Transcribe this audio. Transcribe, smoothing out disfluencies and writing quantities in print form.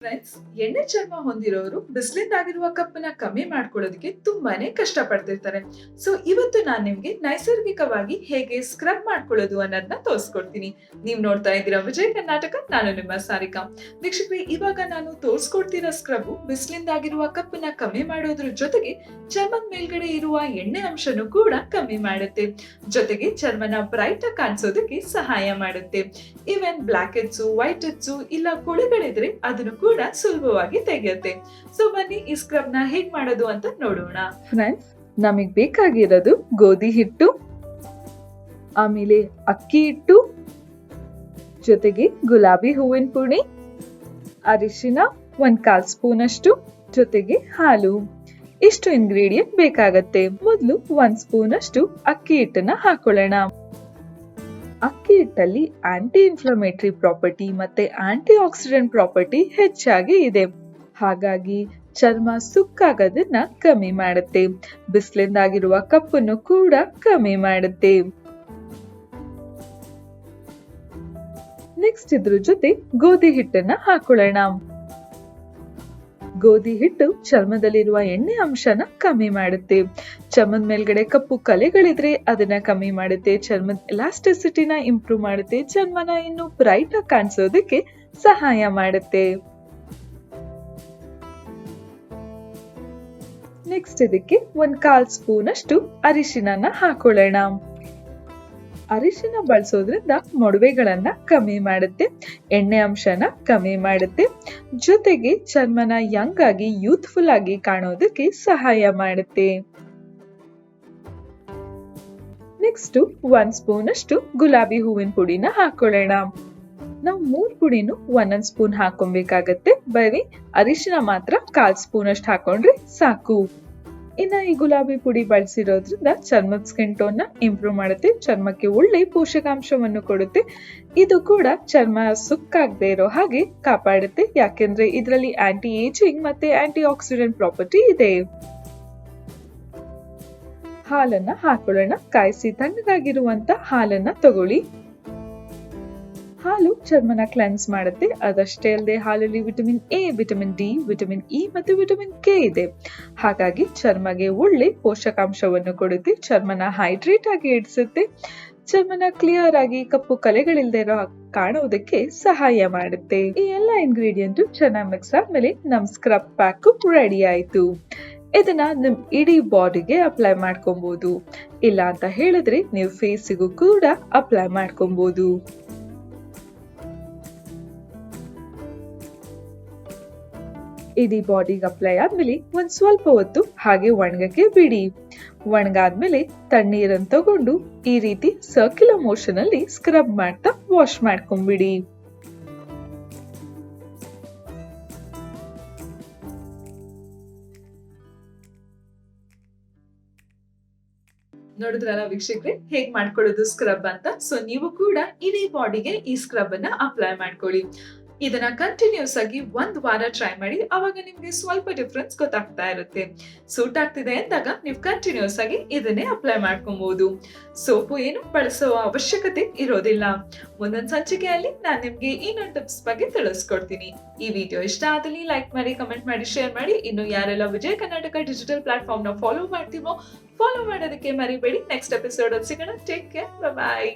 Friends, ಎಣ್ಣೆ ಚರ್ಮ ಹೊಂದಿರೋರು ಬಿಸಿಲಿಂದಾಗಿರುವ ಕಪ್ಪನ್ನ ಕಮ್ಮಿ ಮಾಡ್ಕೊಳ್ಳೋದಕ್ಕೆ ತುಂಬಾನೇ ಕಷ್ಟ ಪಡ್ತಿರ್ತಾರೆ. ಸೊ ಇವತ್ತು ನಾನು ನಿಮ್ಗೆ ನೈಸರ್ಗಿಕವಾಗಿ ಹೇಗೆ ಸ್ಕ್ರಬ್ ಮಾಡ್ಕೊಳ್ಳೋದು ಅನ್ನೋದನ್ನ ತೋರಿಸ್ಕೊಡ್ತೀನಿ. ನೀವು ನೋಡ್ತಾ ಇದ್ದೀರಾ ವಿಜಯ್ ಕರ್ನಾಟಕ, ನಾನು ನಿಮ್ಮ ಸಾರಿಕಾ. ವೀಕ್ಷಕರೇ, ಇವಾಗ ನಾನು ತೋರಿಸ್ಕೊಡ್ತಿರೋ ಸ್ಕ್ರಬ್ ಬಿಸಿಲಿಂದಾಗಿರುವ ಕಪ್ಪನ್ನ ಕಮ್ಮಿ ಮಾಡೋದ್ರ ಜೊತೆಗೆ ಚರ್ಮದ ಮೇಲ್ಗಡೆ ಇರುವ ಎಣ್ಣೆ ಅಂಶನೂ ಕೂಡ ಕಮ್ಮಿ ಮಾಡುತ್ತೆ. ಜೊತೆಗೆ ಚರ್ಮನ ಬ್ರೈಟ್ ಆಗಿ ಕಾಣಿಸೋದಕ್ಕೆ ಸಹಾಯ ಮಾಡುತ್ತೆ. Even block heads, white heads ಇಲ್ಲ ಕೊಳೆಗಳಿದ್ರೆ ಅದನ್ನು ಕೂಡ ಸುಲಭವಾಗಿ ತೆಗೆಯುತ್ತೆ. ಸೊ ಬನ್ನಿ ಈ ಸ್ಕ್ರಬ್ ನ ಹೇಗ್ ಮಾಡೋದು ಅಂತ ನೋಡೋಣ. ಫ್ರೆಂಡ್ಸ್, ನಮಗ್ ಬೇಕಾಗಿರೋದು ಗೋಧಿ ಹಿಟ್ಟು, ಆಮೇಲೆ ಅಕ್ಕಿ ಹಿಟ್ಟು, ಜೊತೆಗೆ ಗುಲಾಬಿ ಹೂವಿನ ಪುಡಿ, ಅರಿಶಿನ 1/4 ಸ್ಪೂನ್ ಅಷ್ಟು, ಜೊತೆಗೆ ಹಾಲು. ಇಷ್ಟು ಇಂಗ್ರೀಡಿಯೆಂಟ್ ಬೇಕಾಗತ್ತೆ. ಮೊದಲು 1 ಸ್ಪೂನ್ ಅಷ್ಟು ಅಕ್ಕಿ ಹಿಟ್ಟನ್ನ ಹಾಕೊಳ್ಳೋಣ. ಅಕ್ಕಿ ಹಿಟ್ಟಲ್ಲಿ ಆಂಟಿ ಇನ್ಫ್ಲಮೇಟರಿ ಪ್ರಾಪರ್ಟಿ ಮತ್ತೆ ಆಂಟಿ ಆಕ್ಸಿಡೆಂಟ್ ಪ್ರಾಪರ್ಟಿ ಹೆಚ್ಚಾಗಿ ಇದೆ. ಹಾಗಾಗಿ ಚರ್ಮ ಸುಕ್ಕಾಗೋದನ್ನ ಕಮ್ಮಿ ಮಾಡುತ್ತೆ. ಬಿಸಿಲಿಂದಾಗಿರುವ ಕಪ್ಪನ್ನು ಕೂಡ ಕಮ್ಮಿ ಮಾಡುತ್ತೆ. ನೆಕ್ಸ್ಟ್ ಇದ್ರ ಜೊತೆ ಗೋಧಿ ಹಿಟ್ಟನ್ನ ಹಾಕೊಳ್ಳೋಣ. ಗೋಧಿ ಹಿಟ್ಟು ಚರ್ಮದಲ್ಲಿರುವ ಎಣ್ಣೆ ಅಂಶನ ಕಮ್ಮಿ ಮಾಡುತ್ತೆ. ಚರ್ಮದ ಮೇಲ್ಗಡೆ ಕಪ್ಪು ಕಲೆಗಳಿದ್ರೆ ಅದನ್ನ ಕಮ್ಮಿ ಮಾಡುತ್ತೆ. ಚರ್ಮದ ಎಲಾಸ್ಟಿಸಿಟಿನ ಇಂಪ್ರೂವ್ ಮಾಡುತ್ತೆ. ಚರ್ಮನ ಇನ್ನು ಬ್ರೈಟ್ ಆಗಿ ಕಾಣಿಸೋದಕ್ಕೆ ಸಹಾಯ ಮಾಡುತ್ತೆ. ನೆಕ್ಸ್ಟ್ ಇದಕ್ಕೆ 1/4 ಸ್ಪೂನ್ ಅಷ್ಟು ಅರಿಶಿನ ಹಾಕೊಳ್ಳೋಣ. ಅರಿಶಿನ ಬಳಸೋದ್ರಿಂದ ಮೊಡವೆಗಳನ್ನ ಕಮ್ಮಿ ಮಾಡುತ್ತೆ, ಎಣ್ಣೆ ಅಂಶನ ಕಮ್ಮಿ ಮಾಡುತ್ತೆ, ಜೊತೆಗೆ ಚರ್ಮನ ಯಂಗ್ ಆಗಿ ಯೂತ್ಫುಲ್ ಆಗಿ ಕಾಣೋದಕ್ಕೆ ಸಹಾಯ ಮಾಡುತ್ತೆ. ನೆಕ್ಸ್ಟ್ 1 ಸ್ಪೂನ್ ಅಷ್ಟು ಗುಲಾಬಿ ಹೂವಿನ ಪುಡಿನ ಹಾಕೊಳ್ಳೋಣ. ನಾವು 3 ಪುಡಿನೂ 1 ಸ್ಪೂನ್ ಹಾಕೊಬೇಕಾಗತ್ತೆ. ಬರೀ ಅರಿಶಿನ ಮಾತ್ರ 1/4 ಸ್ಪೂನ್ ಅಷ್ಟು ಹಾಕೊಂಡ್ರೆ ಸಾಕು. ಇನ್ನ ಈ ಗುಲಾಬಿ ಪುಡಿ ಬಳಸಿರೋದ್ರಿಂದ ಚರ್ಮದ ಸ್ಕಿನ್ ಟೋನ್ ನ ಇಂಪ್ರೂವ್ ಮಾಡುತ್ತೆ, ಚರ್ಮಕ್ಕೆ ಒಳ್ಳೆ ಪೋಷಕಾಂಶವನ್ನು ಕೊಡುತ್ತೆ. ಇದು ಕೂಡ ಚರ್ಮ ಸುಕ್ಕಾಗದೆ ಇರೋ ಹಾಗೆ ಕಾಪಾಡುತ್ತೆ. ಯಾಕೆಂದ್ರೆ ಇದರಲ್ಲಿ ಆಂಟಿ ಏಜಿಂಗ್ ಮತ್ತೆ ಆಂಟಿ ಆಕ್ಸಿಡೆಂಟ್ ಪ್ರಾಪರ್ಟಿ ಇದೆ. ಹಾಲನ್ನ ಹಾಕೊಳ್ಳೋಣ. ಕಾಯಿಸಿ ತಣ್ಣಗಾಗಿರುವಂತ ಹಾಲನ್ನ ತಗೊಳ್ಳಿ. ಹಾಲು ಚರ್ಮನ ಕ್ಲೆನ್ಸ್ ಮಾಡುತ್ತೆ. ಅದಷ್ಟೇ ಅಲ್ಲದೆ ಹಾಲಲ್ಲಿ vitamin A, vitamin D, vitamin E ಮತ್ತು ವಿಟಮಿನ್ ಕೆ ಇದೆ. ಹಾಗಾಗಿ ಚರ್ಮಗೆ ಒಳ್ಳೆ ಪೋಷಕಾಂಶವನ್ನು ಕೊಡುತ್ತೆ. ಚರ್ಮನ ಹೈಡ್ರೇಟ್ ಆಗಿ ಇಡಿಸುತ್ತೆ. ಚರ್ಮನ ಕ್ಲಿಯರ್ ಆಗಿ ಕಪ್ಪು ಕಲೆಗಳಿಲ್ಲದೆ ಇರೋ ಕಾಣೋದಕ್ಕೆ ಸಹಾಯ ಮಾಡುತ್ತೆ. ಈ ಎಲ್ಲ ಇಂಗ್ರೀಡಿಯೆಂಟ್ ಚೆನ್ನಾಗಿ ಮಿಕ್ಸ್ ಆದ್ಮೇಲೆ ನಮ್ ಸ್ಕ್ರಬ್ ಪ್ಯಾಕ್ ರೆಡಿ ಆಯ್ತು. ಇದನ್ನ ನಿಮ್ ಇಡೀ ಬಾಡಿಗೆ ಅಪ್ಲೈ ಮಾಡ್ಕೊಬಹುದು. ಇಲ್ಲ ಅಂತ ಹೇಳಿದ್ರೆ ನೀವು ಫೇಸಿಗೂ ಕೂಡ ಅಪ್ಲೈ ಮಾಡ್ಕೊಬಹುದು. ಇಡೀ ಬಾಡಿಗೆ ಅಪ್ಲೈ ಆದ್ಮೇಲೆ ಒಂದ್ ಸ್ವಲ್ಪ ಹೊತ್ತು ಹಾಗೆ ಒಣಗಕ್ಕೆ ಬಿಡಿ. ಒಣಗಾದ್ಮೇಲೆ ತಣ್ಣೀರನ್ನು ತಗೊಂಡು ಈ ರೀತಿ ಸರ್ಕ್ಯುಲರ್ ಮೋಷನ್ ಅಲ್ಲಿ ಸ್ಕ್ರಬ್ ಮಾಡ್ತಾ ವಾಶ್ ಮಾಡ್ಕೊಂಡ್ಬಿಡಿ. ನೋಡಿದ್ರಲ್ಲ ವೀಕ್ಷಕರೇ, ಹೇಗ್ ಮಾಡ್ಕೊಳ್ಳೋದು ಸ್ಕ್ರಬ್ ಅಂತ. ಸೊ ನೀವು ಕೂಡ ಇಡೀ ಬಾಡಿಗೆ ಈ ಸ್ಕ್ರಬ್ ಅನ್ನ ಅಪ್ಲೈ ಮಾಡ್ಕೊಳ್ಳಿ. ಇದನ್ನ ಕಂಟಿನ್ಯೂಸ್ ಆಗಿ 1 ವಾರ ಟ್ರೈ ಮಾಡಿ. ಅವಾಗ ನಿಮ್ಗೆ ಸ್ವಲ್ಪ ಡಿಫ್ರೆನ್ಸ್ ಗೊತ್ತಾಗ್ತಾ ಇರುತ್ತೆ. ಸೂಟ್ ಆಗ್ತಿದೆ ಅಂದಾಗ ನೀವು ಕಂಟಿನ್ಯೂಸ್ ಆಗಿ ಇದನ್ನೇ ಅಪ್ಲೈ ಮಾಡ್ಕೊಬಹುದು. ಸೋಪು ಏನು ಬಳಸೋ ಅವಶ್ಯಕತೆ ಇರೋದಿಲ್ಲ. ಮುಂದೊಂದು ಸಂಚಿಕೆಯಲ್ಲಿ ನಾನು ನಿಮ್ಗೆ ಇನ್ನೊಂದು ಟಿಪ್ಸ್ ಬಗ್ಗೆ ತಿಳಿಸ್ಕೊಡ್ತೀನಿ. ಈ ವಿಡಿಯೋ ಇಷ್ಟ ಆದಲ್ಲಿ ಲೈಕ್ ಮಾಡಿ, ಕಮೆಂಟ್ ಮಾಡಿ, ಶೇರ್ ಮಾಡಿ. ಇನ್ನು ಯಾರೆಲ್ಲ ವಿಜಯ್ ಕರ್ನಾಟಕ ಡಿಜಿಟಲ್ ಪ್ಲಾಟ್ಫಾರ್ಮ್ ನ ಫಾಲೋ ಮಾಡ್ತೀವೋ ಫಾಲೋ ಮಾಡೋದಕ್ಕೆ ಮರಿಬೇಡಿ. ನೆಕ್ಸ್ಟ್ ಎಪಿಸೋಡ್ ಅಲ್ಲಿ ಸಿಗೋಣ. ಟೇಕ್ ಕೇರ್, ಬಾಯ್.